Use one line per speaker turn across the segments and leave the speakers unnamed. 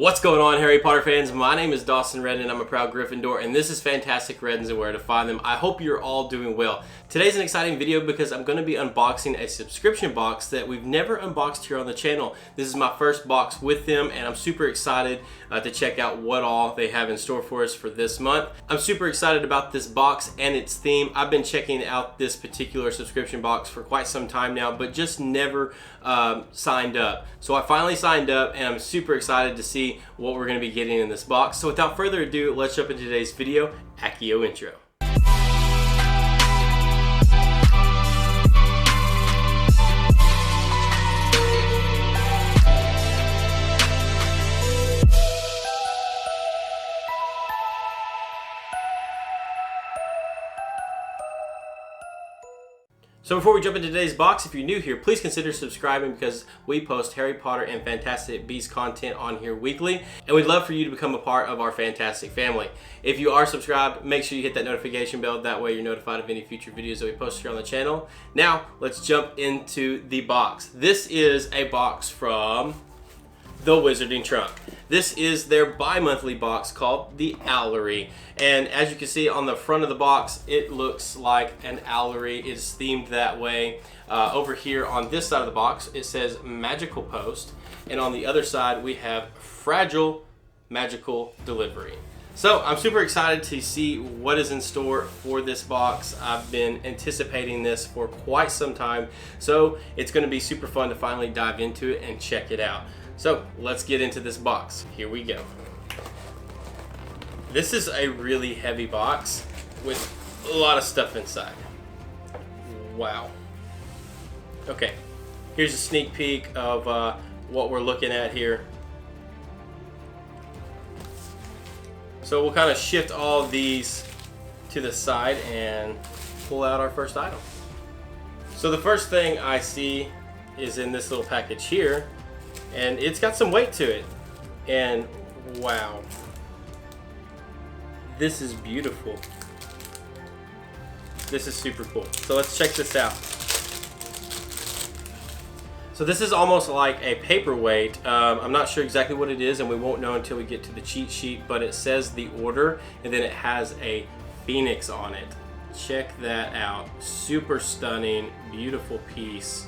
What's going on, Harry Potter fans? My name is Dawson Reddin. I'm a proud Gryffindor, and this is Fantastic Reddins and where to find them. I hope you're all doing well. Today's an exciting video because I'm going to be unboxing a subscription box that we've never unboxed here on the channel. This is my first box with them, and I'm super excited to check out what all they have in store for us for this month. I'm super excited about this box and its theme. I've been checking out this particular subscription box for quite some time now, but just never signed up. So I finally signed up, and I'm super excited to see what we're going to be getting in this box. So without further ado, let's jump into today's video. Accio intro. So before we jump into today's box, if you're new here, please consider subscribing because we post Harry Potter and Fantastic Beasts content on here weekly, and we'd love for you to become a part of our fantastic family. If you are subscribed, make sure you hit that notification bell. That way you're notified of any future videos that we post here on the channel. Now, let's jump into the box. This is a box from the Wizarding Trunk. This is their bi-monthly box called the Owlery, and as you can see on the front of the box, it looks like an owlery. It's themed that way. Over here on this side of the box, it says Magical Post, and on the other side we have Fragile Magical Delivery. So I'm super excited to see what is in store for this box. I've been anticipating this for quite some time, so it's going to be super fun to finally dive into it and check it out. So let's get into this box. Here we go. This is a really heavy box with a lot of stuff inside. Wow. Okay, here's a sneak peek of what we're looking at here. So we'll kind of shift all of these to the side and pull out our first item. So the first thing I see is in this little package here, and it's got some weight to it. And wow, this is beautiful. This is super cool. So let's check this out. So this is almost like a paperweight. I'm not sure exactly what it is, and we won't know until we get to the cheat sheet, but it says the order, and then it has a phoenix on it. Check that out. Super stunning, beautiful piece.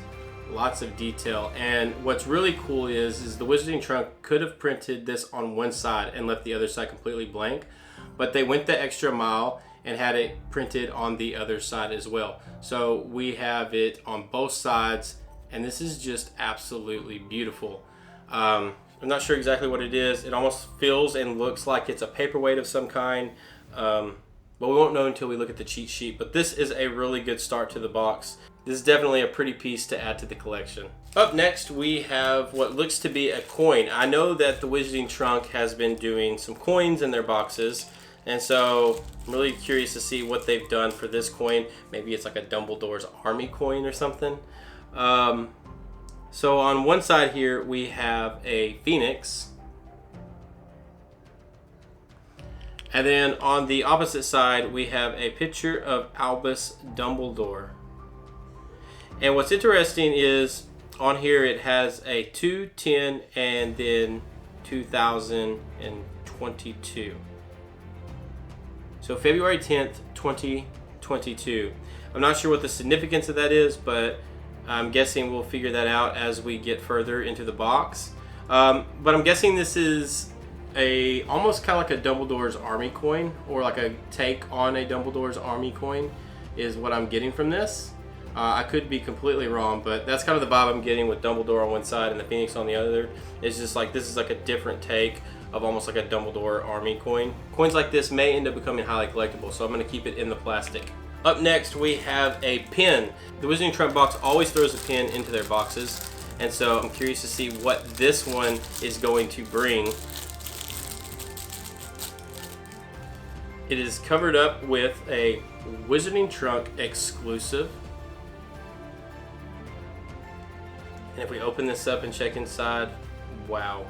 Lots of detail, and what's really cool is the Wizarding Trunk could have printed this on one side and left the other side completely blank, but they went the extra mile and had it printed on the other side as well. So we have it on both sides, and this is just absolutely beautiful. I'm not sure exactly what it is. It almost feels and looks like it's a paperweight of some kind, but we won't know until we look at the cheat sheet. But this is a really good start to the box. This is definitely a pretty piece to add to the collection. Up next, we have what looks to be a coin. I know that the Wizarding Trunk has been doing some coins in their boxes, and so I'm really curious to see what they've done for this coin. Maybe it's like a Dumbledore's army coin or something. So on one side here, we have a phoenix. And then on the opposite side, we have a picture of Albus Dumbledore. And what's interesting is on here it has a 2, 10, and then 2022. So February 10th, 2022. I'm not sure what the significance of that is, but I'm guessing we'll figure that out as we get further into the box. But I'm guessing this is almost kind of like a Dumbledore's army coin, or like a take on a Dumbledore's army coin is what I'm getting from this. I could be completely wrong, but that's kind of the vibe I'm getting with Dumbledore on one side and the Phoenix on the other. It's just like this is like a different take of almost like a Dumbledore army coin. Coins like this may end up becoming highly collectible, so I'm going to keep it in the plastic. Up next, we have a pin. The Wizarding Trunk box always throws a pin into their boxes, and so I'm curious to see what this one is going to bring. It is covered up with a Wizarding Trunk exclusive. And if we open this up and check inside, wow,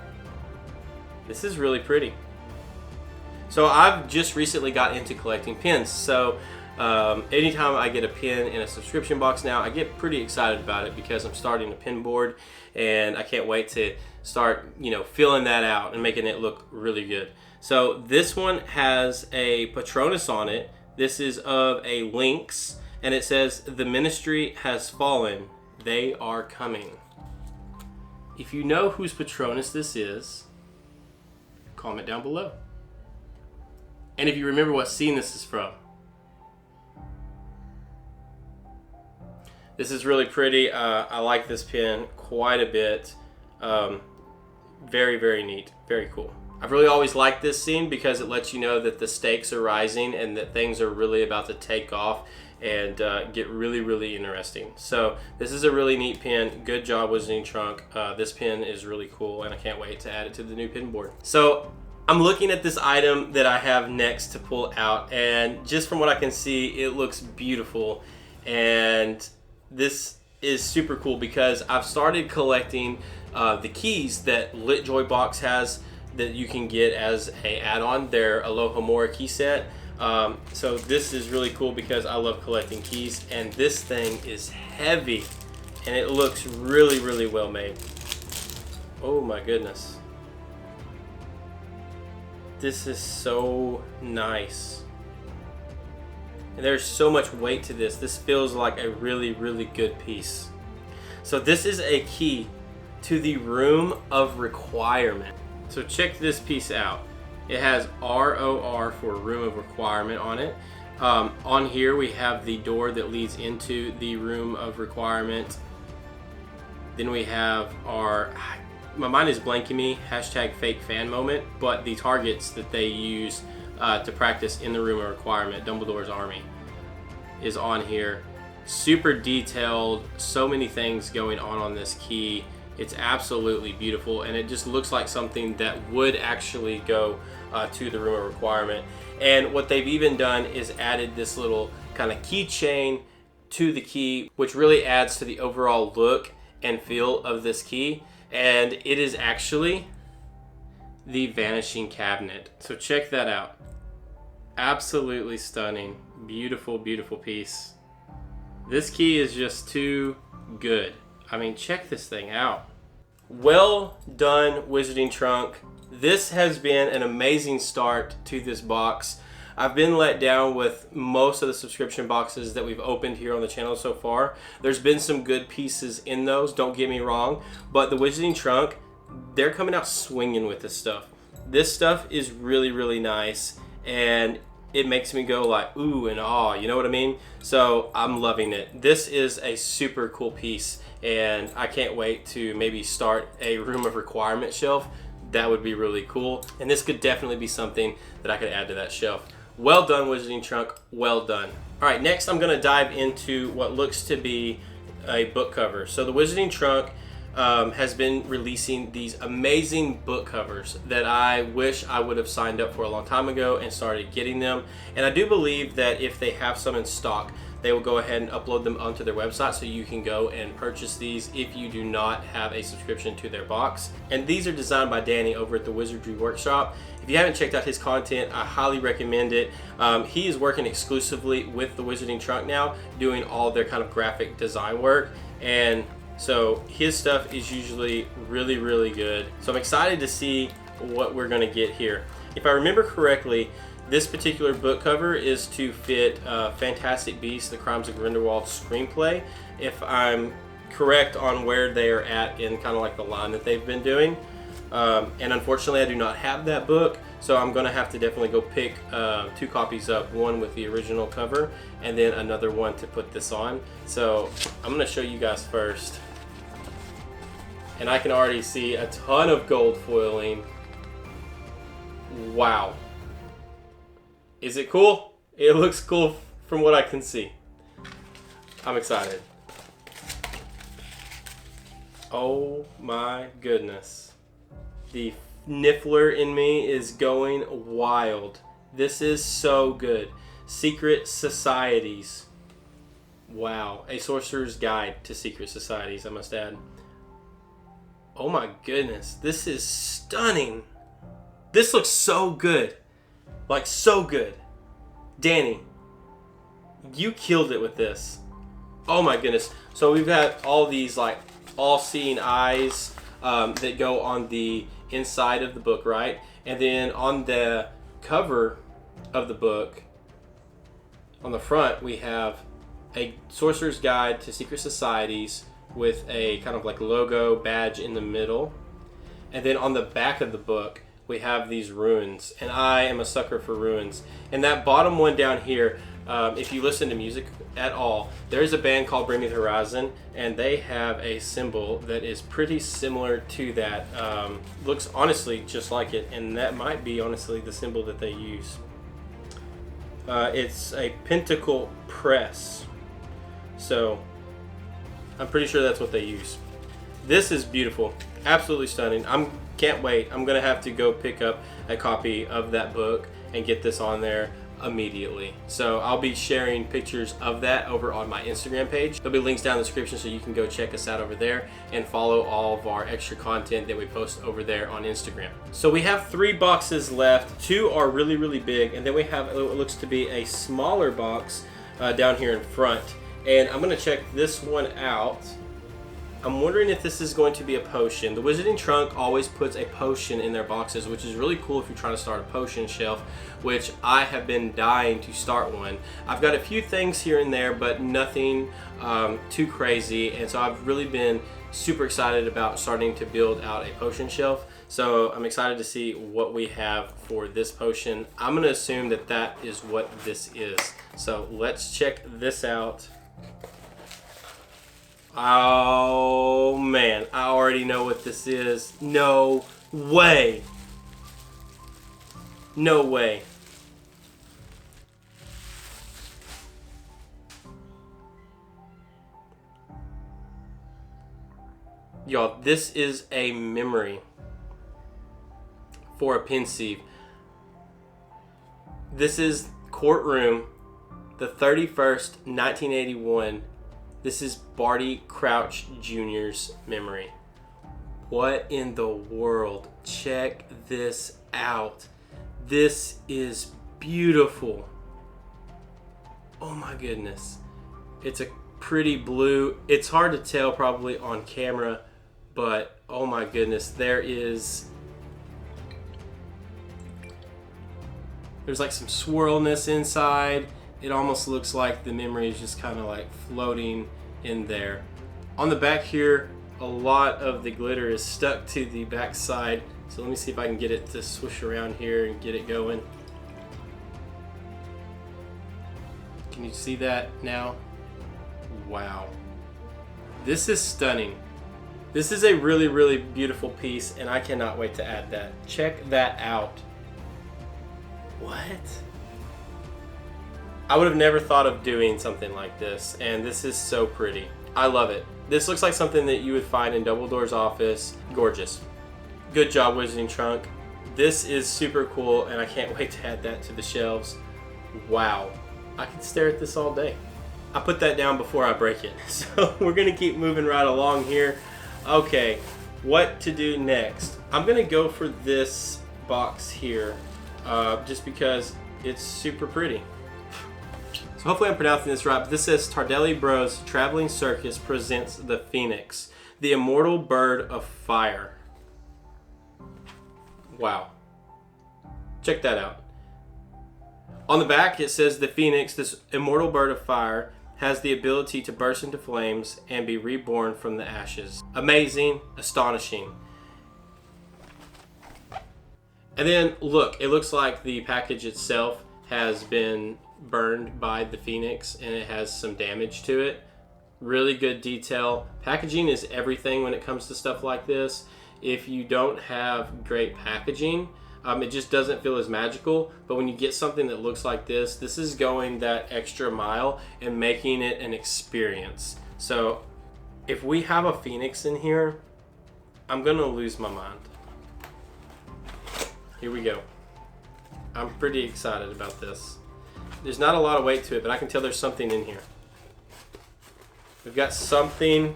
this is really pretty. So I've just recently got into collecting pins. So anytime I get a pin in a subscription box now, I get pretty excited about it because I'm starting a pin board, and I can't wait to start, you know, filling that out and making it look really good. So this one has a Patronus on it. This is of a lynx, and it says, "The ministry has fallen. They are coming." If you know whose Patronus this is, comment down below. And if you remember what scene this is from. This is really pretty. I like this pen quite a bit. Very, very neat. Very cool. I've really always liked this scene because it lets you know that the stakes are rising and that things are really about to take off and get really, really interesting. So this is a really neat pen. Good job, Wizarding Trunk. This pen is really cool, and I can't wait to add it to the new pen board. So I'm looking at this item that I have next to pull out, and just from what I can see, it looks beautiful. And this is super cool because I've started collecting the keys that LitJoy Box has that you can get as a add-on, their Aloha Mora key set. So this is really cool because I love collecting keys, and this thing is heavy and it looks really, really well made. Oh my goodness. This is so nice. And there's so much weight to this. This feels like a really, really good piece. So this is a key to the Room of Requirement. So check this piece out. It has ROR for Room of Requirement on it. On here we have the door that leads into the Room of Requirement. Then we have our, my mind is blanking me, #FakeFan moment, but the targets that they use to practice in the Room of Requirement, Dumbledore's army, is on here. Super detailed, so many things going on this key. It's absolutely beautiful, and it just looks like something that would actually go to the Room of Requirement. And what they've even done is added this little kind of keychain to the key, which really adds to the overall look and feel of this key. And it is actually the Vanishing Cabinet. So check that out. Absolutely stunning. Beautiful, beautiful piece. This key is just too good. I mean, check this thing out. Well done, Wizarding Trunk. This has been an amazing start to this box. I've been let down with most of the subscription boxes that we've opened here on the channel so far. There's been some good pieces in those, don't get me wrong, but the Wizarding Trunk, they're coming out swinging with this stuff. This stuff is really, really nice, and it makes me go like ooh and ah, you know what I mean? So I'm loving it. This is a super cool piece, and I can't wait to maybe start a Room of Requirement shelf. That would be really cool, and this could definitely be something that I could add to that shelf. Well done, Wizarding Trunk, well done. All right, next I'm gonna dive into what looks to be a book cover. So the Wizarding Trunk has been releasing these amazing book covers that I wish I would have signed up for a long time ago and started getting them. And I do believe that if they have some in stock, they will go ahead and upload them onto their website so you can go and purchase these if you do not have a subscription to their box. And these are designed by Danny over at the Wizardry Workshop. If you haven't checked out his content, I highly recommend it. He is working exclusively with the Wizarding Trunk now, doing all their kind of graphic design work. And so his stuff is usually really, really good. So I'm excited to see what we're gonna get here. If I remember correctly, this particular book cover is to fit Fantastic Beasts: The Crimes of Grindelwald screenplay, if I'm correct on where they are at in kind of like the line that they've been doing. And unfortunately I do not have that book, so I'm gonna have to definitely go pick 2 copies up, one with the original cover and then another one to put this on. So I'm gonna show you guys first, and I can already see a ton of gold foiling. Wow. Is it cool? It looks cool from what I can see. I'm excited. Oh my goodness. The Niffler in me is going wild. This is so good. Secret Societies. Wow. A Sorcerer's Guide to Secret Societies, I must add. Oh my goodness. This is stunning. This looks so good. Like, so good. Danny, you killed it with this. Oh my goodness. So we've got all these like all-seeing eyes that go on the inside of the book, right? And then on the cover of the book, on the front, we have a Sorcerer's Guide to Secret Societies with a kind of like logo badge in the middle. And then on the back of the book, we have these runes. And I am a sucker for runes. And that bottom one down here, if you listen to music at all, there is a band called Bring Me the Horizon, and they have a symbol that is pretty similar to that. Looks honestly just like it, and that might be honestly the symbol that they use. It's a pentacle press. So I'm pretty sure that's what they use. This is beautiful, absolutely stunning. Can't wait. I'm gonna have to go pick up a copy of that book and get this on there immediately. So I'll be sharing pictures of that over on my Instagram page. There'll be links down in the description so you can go check us out over there and follow all of our extra content that we post over there on Instagram. So we have 3 boxes left. 2 are really, really big, and then we have what looks to be a smaller box down here in front. And I'm gonna check this one out. I'm wondering if this is going to be a potion. The Wizarding Trunk always puts a potion in their boxes, which is really cool if you're trying to start a potion shelf, which I have been dying to start one. I've got a few things here and there, but nothing too crazy, and so I've really been super excited about starting to build out a potion shelf. So I'm excited to see what we have for this potion. I'm gonna assume that that is what this is. So let's check this out. Oh man, I already know what this is. No way. No way. Y'all, this is a memory for a pensieve. This is Courtroom, the 31st, 1981. This is Barty Crouch Jr.'s memory. What in the world? Check this out. This is beautiful. Oh my goodness. It's a pretty blue. It's hard to tell probably on camera, but oh my goodness, there's like some swirlness inside. It almost looks like the memory is just kind of like floating in there. On the back here, a lot of the glitter is stuck to the back side. So let me see if I can get it to swoosh around here and get it going. Can you see that now? Wow. This is stunning. This is a really, really beautiful piece, and I cannot wait to add that. Check that out. What? I would have never thought of doing something like this, and this is so pretty. I love it. This looks like something that you would find in Dumbledore's office. Gorgeous. Good job, Wizarding Trunk. This is super cool, and I can't wait to add that to the shelves. Wow. I could stare at this all day. I put that down before I break it. So we're gonna keep moving right along here. Okay, what to do next? I'm gonna go for this box here, just because it's super pretty. So hopefully I'm pronouncing this right, but this says Tardelli Bros Traveling Circus presents the Phoenix, the immortal bird of fire. Wow. Check that out. On the back it says the Phoenix, this immortal bird of fire, has the ability to burst into flames and be reborn from the ashes. Amazing, astonishing. And then look, it looks like the package itself has been burned by the Phoenix and it has some damage to it. Really good detail. Packaging is everything when it comes to stuff like this. If you don't have great packaging, it just doesn't feel as magical. But when you get something that looks like this is going that extra mile and making it an experience. So if we have a Phoenix in here, I'm gonna lose my mind. Here we go. I'm pretty excited about this. There's not a lot of weight to it, but I can tell there's something in here. We've got something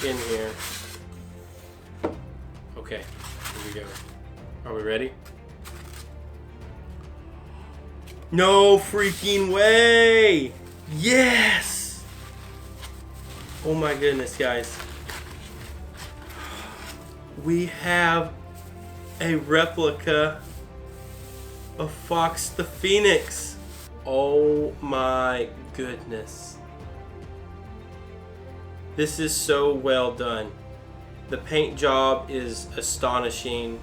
in here. Okay, here we go. Are we ready? No freaking way! Yes! Oh my goodness, guys. we have a replica of Fox the Phoenix. Oh my goodness. This is so well done. The paint job is astonishing.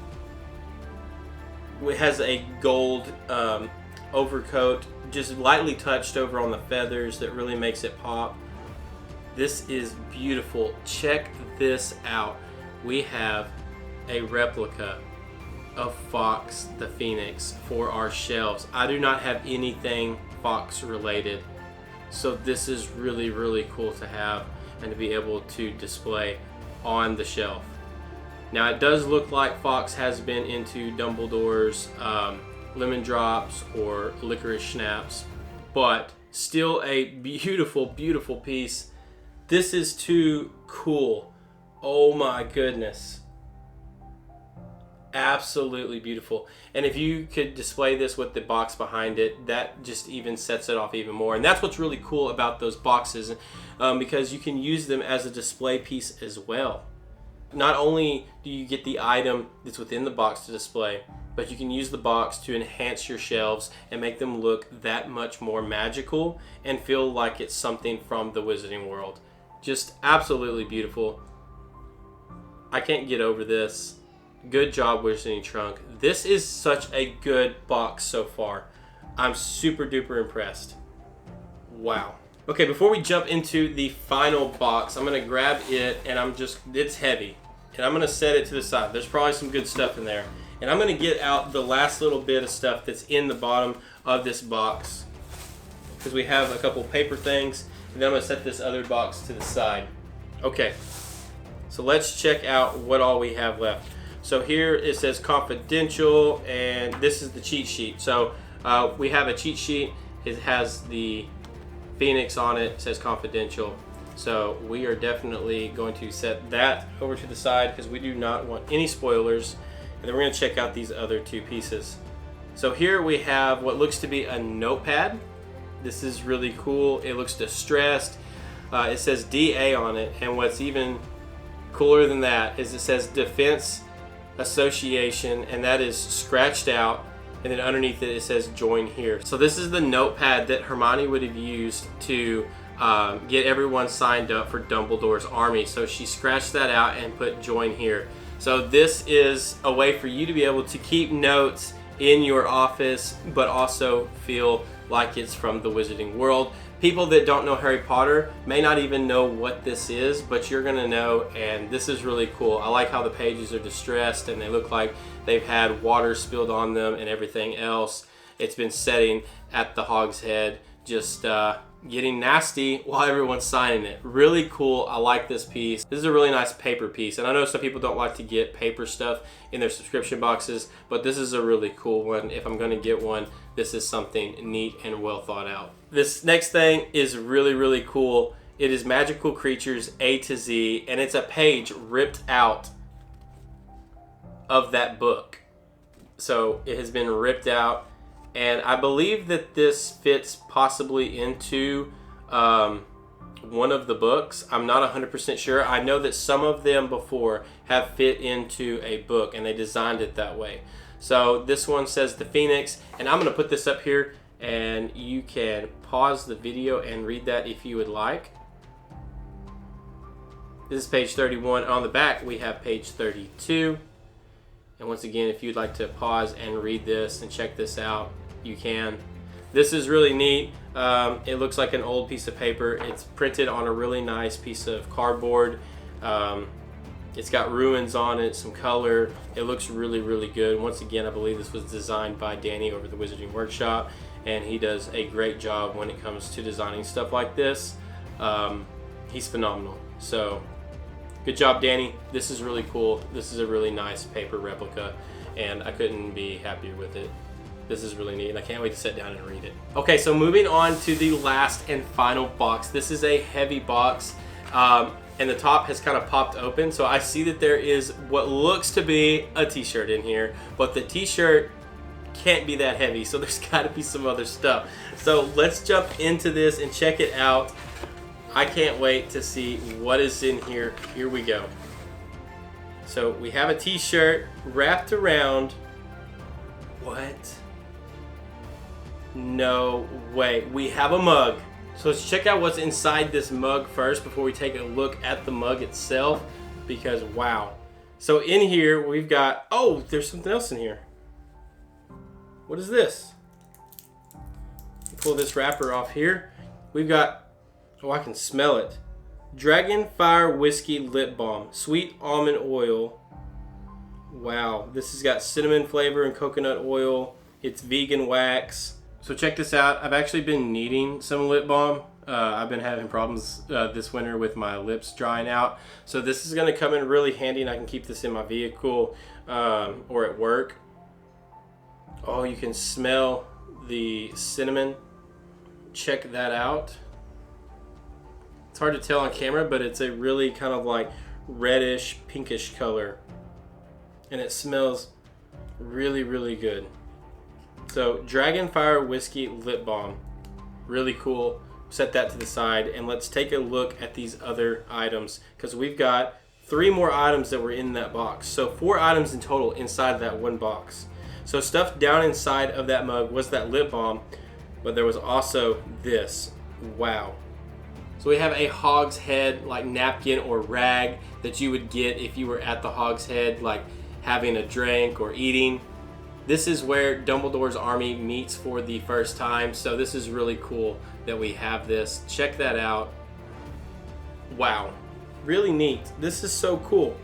It has a gold overcoat, just lightly touched over on the feathers, that really makes it pop. This is beautiful. Check this out. We have a replica of Fox the Phoenix for our shelves. I do not have anything Fox related, so this is really, really cool to have and to be able to display on the shelf. Now it does look like Fox has been into Dumbledore's lemon drops or licorice schnapps, but still a beautiful, beautiful piece. This is too cool. Oh my goodness. Absolutely beautiful. And if you could display this with the box behind it, that just even sets it off even more. And that's what's really cool about those boxes, because you can use them as a display piece as well. Not only do you get the item that's within the box to display, but you can use the box to enhance your shelves and make them look that much more magical and feel like it's something from the Wizarding World. Just absolutely beautiful. I can't get over this. Good job, Wizarding Trunk. This is such a good box so far. I'm super duper impressed. Wow. Okay, before we jump into the final box, I'm gonna grab it, and it's heavy. And I'm gonna set it to the side. There's probably some good stuff in there. And I'm gonna get out the last little bit of stuff that's in the bottom of this box, because we have a couple paper things, and then I'm gonna set this other box to the side. Okay, so let's check out what all we have left. So here it says confidential, and this is the cheat sheet. So we have a cheat sheet. It has the Phoenix on it. It says confidential. So we are definitely going to set that over to the side because we do not want any spoilers. And then we're going to check out these other two pieces. So here we have what looks to be a notepad. This is really cool. It looks distressed. It says DA on it, and what's even cooler than that is it says Defense Association, and that is scratched out, and then underneath it says join here. So this is the notepad that Hermione would have used to get everyone signed up for Dumbledore's army. So she scratched that out and put join here. So this is a way for you to be able to keep notes in your office, but also feel like it's from the Wizarding World. People that don't know Harry Potter may not even know what this is, but you're gonna know, and this is really cool. I like how the pages are distressed and they look like they've had water spilled on them and everything else. It's been setting at the Hog's Head, just getting nasty while everyone's signing it. Really cool. I like this piece. This is a really nice paper piece, and I know some people don't like to get paper stuff in their subscription boxes, but this is a really cool one. If I'm going to get one, this is something neat and well thought out. This next thing is really, really cool. It is Magical Creatures A to Z, and it's a page ripped out of that book. So it has been ripped out, and I believe that this fits possibly into one of the books. I'm not 100% sure. I know that some of them before have fit into a book, and they designed it that way. So this one says the Phoenix, and I'm going to put this up here, and you can pause the video and read that if you would like. This is page 31. On the back, we have page 32. And once again, if you'd like to pause and read this and check this out, you can. This is really neat. It looks like an old piece of paper. It's printed on a really nice piece of cardboard. It's got ruins on it, some color. It looks really, really good. Once again, I believe this was designed by Danny over the Wizarding Workshop, and he does a great job when it comes to designing stuff like this. He's phenomenal. So good job, Danny. This is really cool. This is a really nice paper replica, and I couldn't be happier with it. This is really neat, and I can't wait to sit down and read it. Okay, so moving on to the last and final box. This is a heavy box, and the top has kind of popped open. So I see that there is what looks to be a t-shirt in here, but the t-shirt can't be that heavy, so there's got to be some other stuff. So let's jump into this and check it out. I can't wait to see what is in here. Here we go. So we have a t-shirt wrapped around. What? No way. We have a mug. So let's check out what's inside this mug first before we take a look at the mug itself, because wow. So in here we've got, oh, there's something else in here. What is this? Pull this wrapper off here. We've got, oh, I can smell it. Dragon Fire Whiskey Lip Balm, sweet almond oil. Wow, this has got cinnamon flavor and coconut oil. It's vegan wax. So check this out. I've actually been needing some lip balm. I've been having problems this winter with my lips drying out. So this is going to come in really handy, and I can keep this in my vehicle or at work. Oh, you can smell the cinnamon. Check that out. It's hard to tell on camera, but it's a really kind of like reddish, pinkish color. And it smells really, really good. So, Dragonfire Whiskey Lip Balm. Really cool. Set that to the side, and let's take a look at these other items, because we've got 3 more items that were in that box. So 4 items in total inside that one box. So stuff down inside of that mug was that lip balm, but there was also this. Wow. So we have a hogshead like napkin or rag that you would get if you were at the hogshead, like having a drink or eating. This is where Dumbledore's army meets for the first time, so this is really cool that we have this. Check that out. Wow, really neat. This is so cool.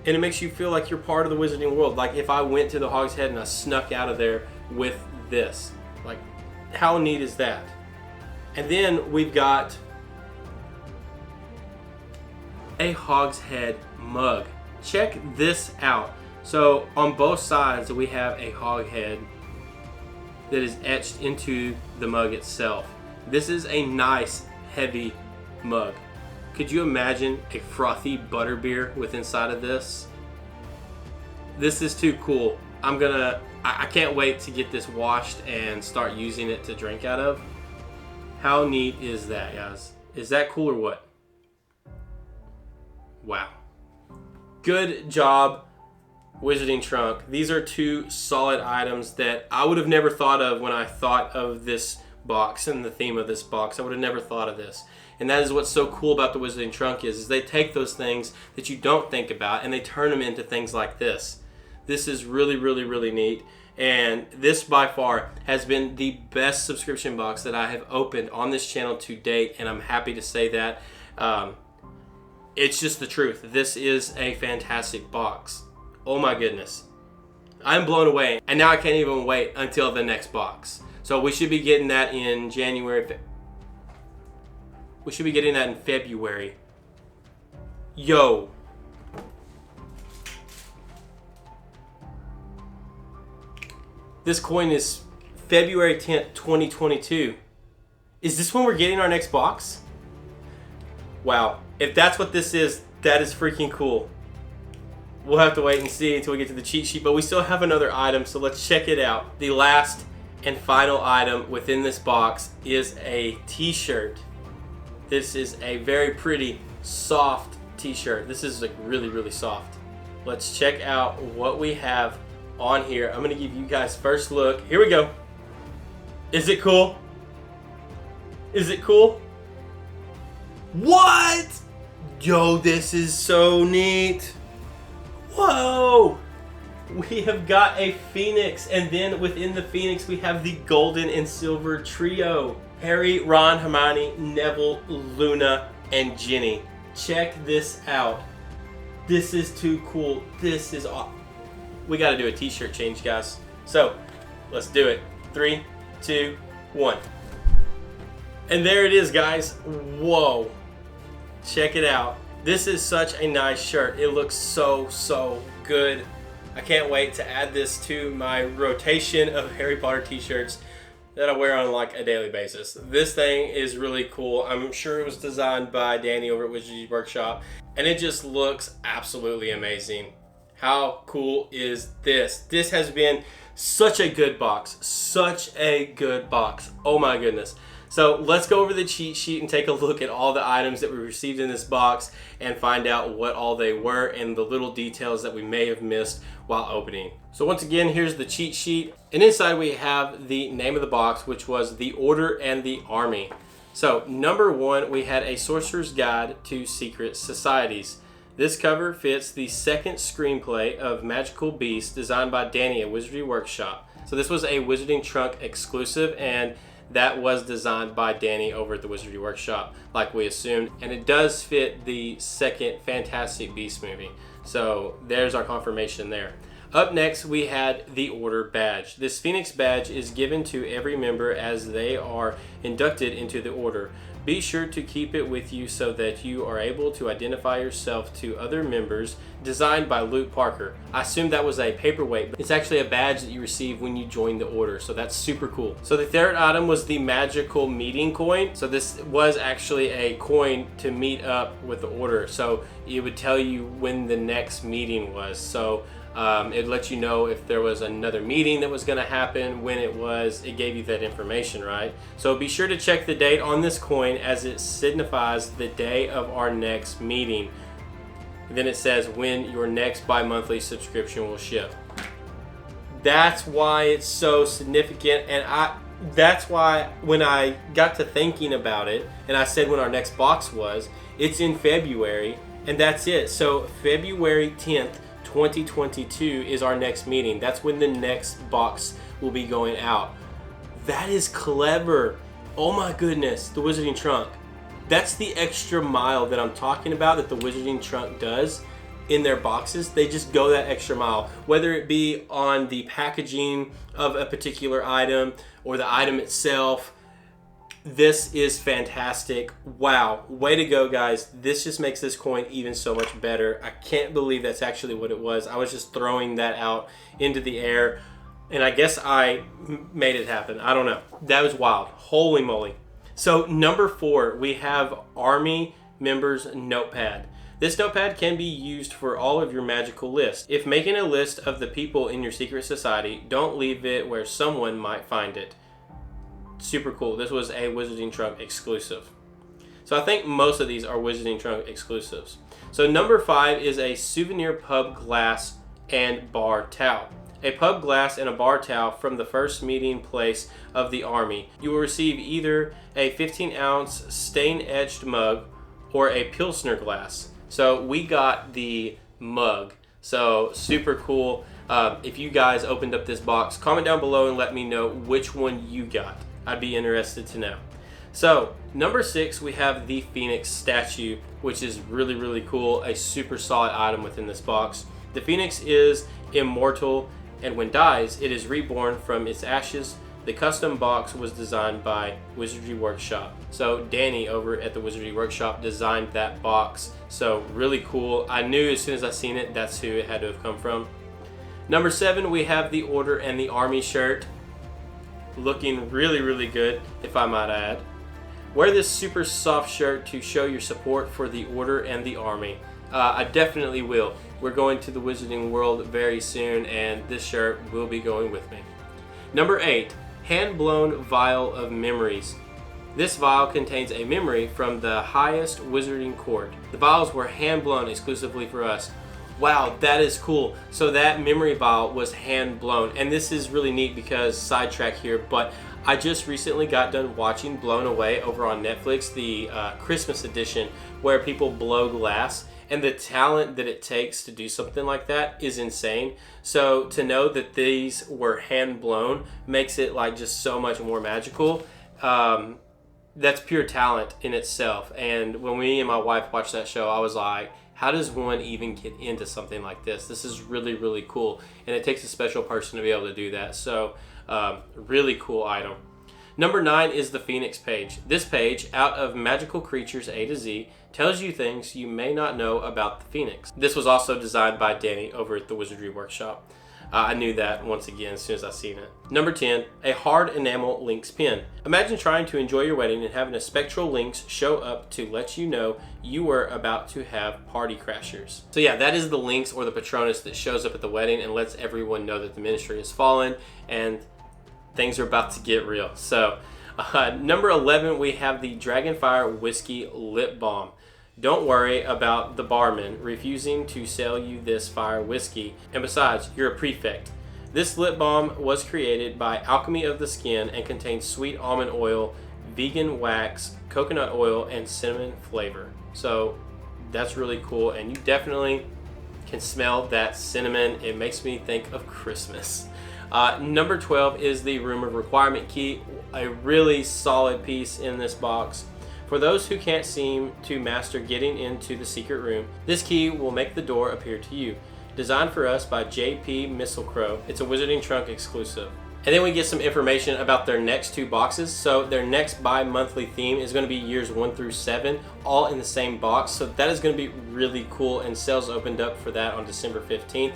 And it makes you feel like you're part of the wizarding world. Like if I went to the hogshead and I snuck out of there with this. Like, how neat is that? And then we've got a hogshead mug. Check this out. So on both sides we have a hoghead that is etched into the mug itself. This is a nice heavy mug. Could you imagine a frothy butterbeer with inside of this? This is too cool. I can't wait to get this washed and start using it to drink out of. How neat is that, guys? Is that cool or what? Wow. Good job, Wizarding Trunk. These are 2 solid items that I would have never thought of when I thought of this box and the theme of this box. I would have never thought of this. And that is what's so cool about the Wizarding Trunk is they take those things that you don't think about and they turn them into things like this. This is really, really, really neat. And this by far has been the best subscription box that I have opened on this channel to date, and I'm happy to say that. It's just the truth. This is a fantastic box. Oh my goodness. I'm blown away, and now I can't even wait until the next box. So we should be getting that in January. We should be getting that in February. Yo. This coin is February 10th, 2022. Is this when we're getting our next box? Wow. If that's what this is, that is freaking cool. We'll have to wait and see until we get to the cheat sheet, but we still have another item, so let's check it out. The last and final item within this box is a t-shirt. This is a very pretty, soft t-shirt. This is like really, really soft. Let's check out what we have on here. I'm gonna give you guys first look. Here we go. Is it cool? Is it cool? What? Yo, this is so neat. Whoa! We have got a phoenix, and then within the phoenix we have the golden and silver trio. Harry, Ron, Hermione, Neville, Luna, and Ginny. Check this out. This is too cool. This is awesome. We got to do a t-shirt change, guys. So, let's do it. 3, 2, 1. And there it is, guys. Whoa. Check it out. This is such a nice shirt. It looks so, so good. I can't wait to add this to my rotation of Harry Potter t-shirts that I wear on like a daily basis. This thing is really cool. I'm sure it was designed by Danny over at Wizardry Workshop, and it just looks absolutely amazing. How cool is this? This has been such a good box. Such a good box. Oh my goodness. So let's go over the cheat sheet and take a look at all the items that we received in this box and find out what all they were and the little details that we may have missed while opening. So once again, here's the cheat sheet. And inside we have the name of the box, which was the Order and the Army. So number 1, we had a Sorcerer's Guide to Secret Societies. This cover fits the second screenplay of Magical Beasts designed by Danny at Wizardry Workshop. So this was a Wizarding Trunk exclusive, and that was designed by Danny over at the Wizardry Workshop, like we assumed. And it does fit the second Fantastic Beasts movie. So there's our confirmation there. Up next, we had the Order Badge. This Phoenix Badge is given to every member as they are inducted into the Order. Be sure to keep it with you so that you are able to identify yourself to other members, designed by Luke Parker. I assumed that was a paperweight, but it's actually a badge that you receive when you join the Order, so that's super cool. So the third item was the Magical Meeting Coin. So this was actually a coin to meet up with the Order, so it would tell you when the next meeting was. So it let you know if there was another meeting that was going to happen, when it was. It gave you that information, right? So be sure to check the date on this coin, as it signifies the day of our next meeting. And then it says when your next bi-monthly subscription will ship. That's why it's so significant, and that's why when I got to thinking about it and I said when our next box was, it's in February, and that's it. So February 10th 2022 is our next meeting. That's when the next box will be going out. That is clever. Oh my goodness, the Wizarding Trunk. That's the extra mile that I'm talking about that the Wizarding Trunk does in their boxes. They just go that extra mile, whether it be on the packaging of a particular item or the item itself. This is fantastic. Wow, way to go, guys. This just makes this coin even so much better. I can't believe that's actually what it was. I was just throwing that out into the air, and I guess I made it happen. I don't know. That was wild. Holy moly. So number 4, we have Army Members Notepad. This notepad can be used for all of your magical lists. If making a list of the people in your secret society, don't leave it where someone might find it. Super cool. This was a Wizarding Trunk exclusive. So I think most of these are Wizarding Trunk exclusives. So number 5 is a souvenir pub glass and bar towel. A pub glass and a bar towel from the first meeting place of the Army. You will receive either a 15-ounce stain-etched mug or a Pilsner glass. So we got the mug. So super cool. If you guys opened up this box, comment down below and let me know which one you got. I'd be interested to know. So number 6, we have the Phoenix statue, which is really, really cool. A super solid item within this box. The Phoenix is immortal, and when dies, it is reborn from its ashes. The custom box was designed by Wizardry Workshop. So Danny over at the Wizardry Workshop designed that box. So really cool. I knew as soon as I seen it, that's who it had to have come from. Number 7, we have the Order and the Army shirt. Looking really, really good, if I might add. Wear this super soft shirt to show your support for the Order and the Army. I definitely will. We're going to the Wizarding World very soon, and this shirt will be going with me. Number 8, hand-blown vial of memories. This vial contains a memory from the highest Wizarding Court. The vials were hand-blown exclusively for us. Wow, that is cool. So that memory vial was hand blown. And this is really neat because, sidetrack here, but I just recently got done watching Blown Away over on Netflix, the Christmas edition, where people blow glass. And the talent that it takes to do something like that is insane. So to know that these were hand blown makes it like just so much more magical. That's pure talent in itself. And when me and my wife watched that show, I was like, how does one even get into something like this? This is really, really cool. And it takes a special person to be able to do that. So really cool item. Number 9 is the Phoenix page. This page, out of Magical Creatures A to Z, tells you things you may not know about the Phoenix. This was also designed by Danny over at the Wizardry Workshop. I knew that once again as soon as I seen it. Number 10, a hard enamel Lynx pin. Imagine trying to enjoy your wedding and having a spectral Lynx show up to let you know you were about to have party crashers. So yeah, that is the Lynx or the Patronus that shows up at the wedding and lets everyone know that the ministry has fallen and things are about to get real. So Number 11, we have the Dragonfire Whiskey Lip Balm. Don't worry about the barman refusing to sell you this fire whiskey. And besides, you're a prefect. This lip balm was created by Alchemy of the Skin and contains sweet almond oil, vegan wax, coconut oil, and cinnamon flavor. So that's really cool, and you definitely can smell that cinnamon. It makes me think of Christmas. Number 12 is the Room of Requirement key, a really solid piece in this box. For those who can't seem to master getting into the secret room, this key will make the door appear to you. Designed for us by J.P. Misselcrow, it's a Wizarding Trunk exclusive. And then we get some information about their next 2 boxes. So their next bi-monthly theme is going to be years 1 through 7, all in the same box. So that is going to be really cool, and sales opened up for that on December 15th.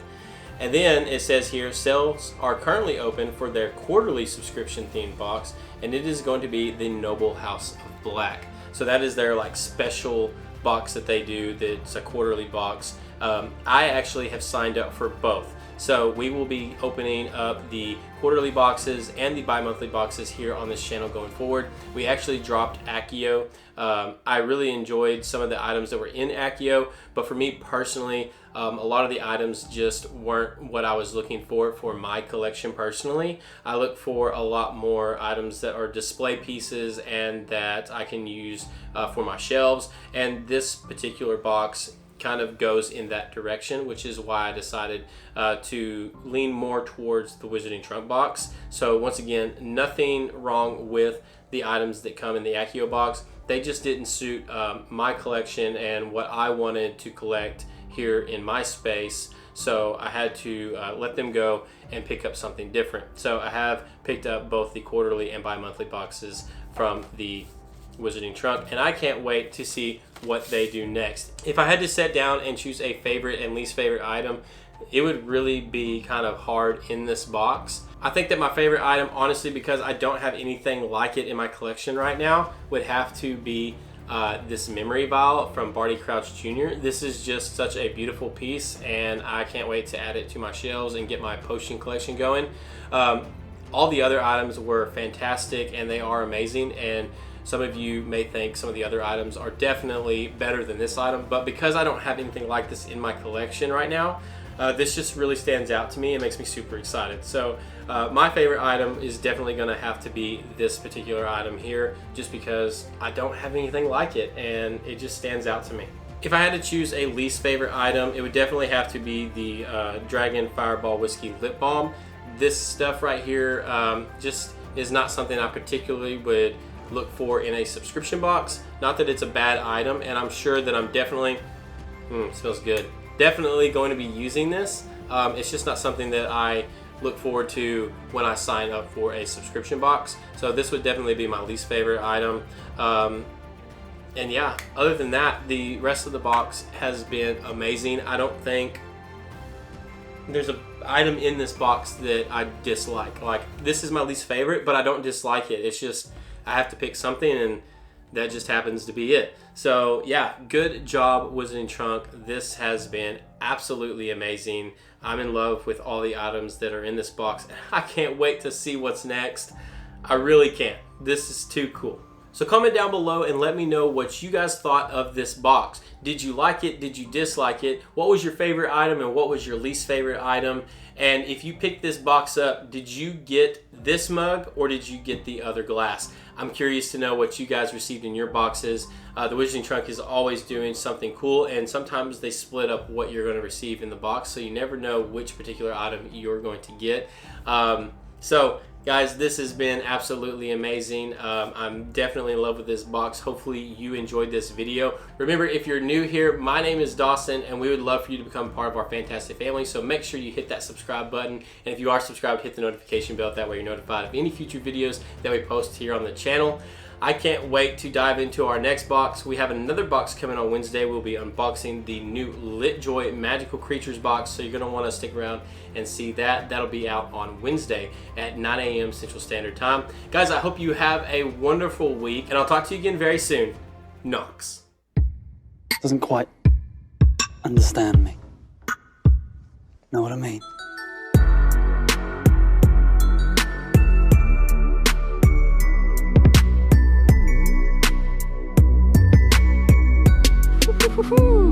And then it says here, sales are currently open for their quarterly subscription themed box, and it is going to be the Noble House of Black. So that is their like special box that they do. That's a quarterly box. I actually have signed up for both. So we will be opening up the quarterly boxes and the bi-monthly boxes here on this channel going forward. We actually dropped Accio. I really enjoyed some of the items that were in Accio, but for me personally, a lot of the items just weren't what I was looking for my collection personally. I look for a lot more items that are display pieces and that I can use for my shelves, and this particular box kind of goes in that direction, which is why I decided to lean more towards the Wizarding Trunk box. So once again, nothing wrong with the items that come in the Accio box. They just didn't suit my collection and what I wanted to collect here in my space. So I had to let them go and pick up something different. So I have picked up both the quarterly and bi-monthly boxes from the Wizarding Trunk, and I can't wait to see what they do next. If I had to sit down and choose a favorite and least favorite item, it would really be kind of hard in this box. I think that my favorite item, honestly, because I don't have anything like it in my collection right now, would have to be this memory vial from Barty Crouch Jr. This is just such a beautiful piece, and I can't wait to add it to my shelves and get my potion collection going. All the other items were fantastic, and they are amazing, and some of you may think some of the other items are definitely better than this item, but because I don't have anything like this in my collection right now, this just really stands out to me and makes me super excited. So my favorite item is definitely going to have to be this particular item here, just because I don't have anything like it and it just stands out to me. If I had to choose a least favorite item, it would definitely have to be the Dragon Fireball Whiskey Lip Balm. This stuff right here just is not something I particularly would look for in a subscription box. Not that it's a bad item, and I'm sure that I'm definitely smells good, definitely going to be using this. It's just not something that I look forward to when I sign up for a subscription box. So this would definitely be my least favorite item. And yeah, other than that, the rest of the box has been amazing. I don't think there's an item in this box that I dislike. Like, this is my least favorite, but I don't dislike it. It's just I have to pick something, and that just happens to be it. So yeah, good job, Wizarding Trunk. This has been absolutely amazing. I'm in love with all the items that are in this box, and I can't wait to see what's next. I really can't. This is too cool. So comment down below and let me know what you guys thought of this box. Did you like it? Did you dislike it? What was your favorite item and what was your least favorite item? And if you picked this box up, did you get this mug or did you get the other glass? I'm curious to know what you guys received in your boxes. The Wizarding Trunk is always doing something cool, and sometimes they split up what you're going to receive in the box, so you never know which particular item you're going to get. So guys, this has been absolutely amazing. I'm definitely in love with this box. Hopefully you enjoyed this video. Remember, if you're new here, my name is Dawson, and we would love for you to become part of our fantastic family. So make sure you hit that subscribe button. And if you are subscribed, hit the notification bell. That way you're notified of any future videos that we post here on the channel. I can't wait to dive into our next box. We have another box coming on Wednesday. We'll be unboxing the new LitJoy Magical Creatures box, so you're going to want to stick around and see that. That'll be out on Wednesday at 9 a.m. Central Standard Time. Guys, I hope you have a wonderful week, and I'll talk to you again very soon. Knox.
Doesn't quite understand me. Know what I mean?
Woohoo!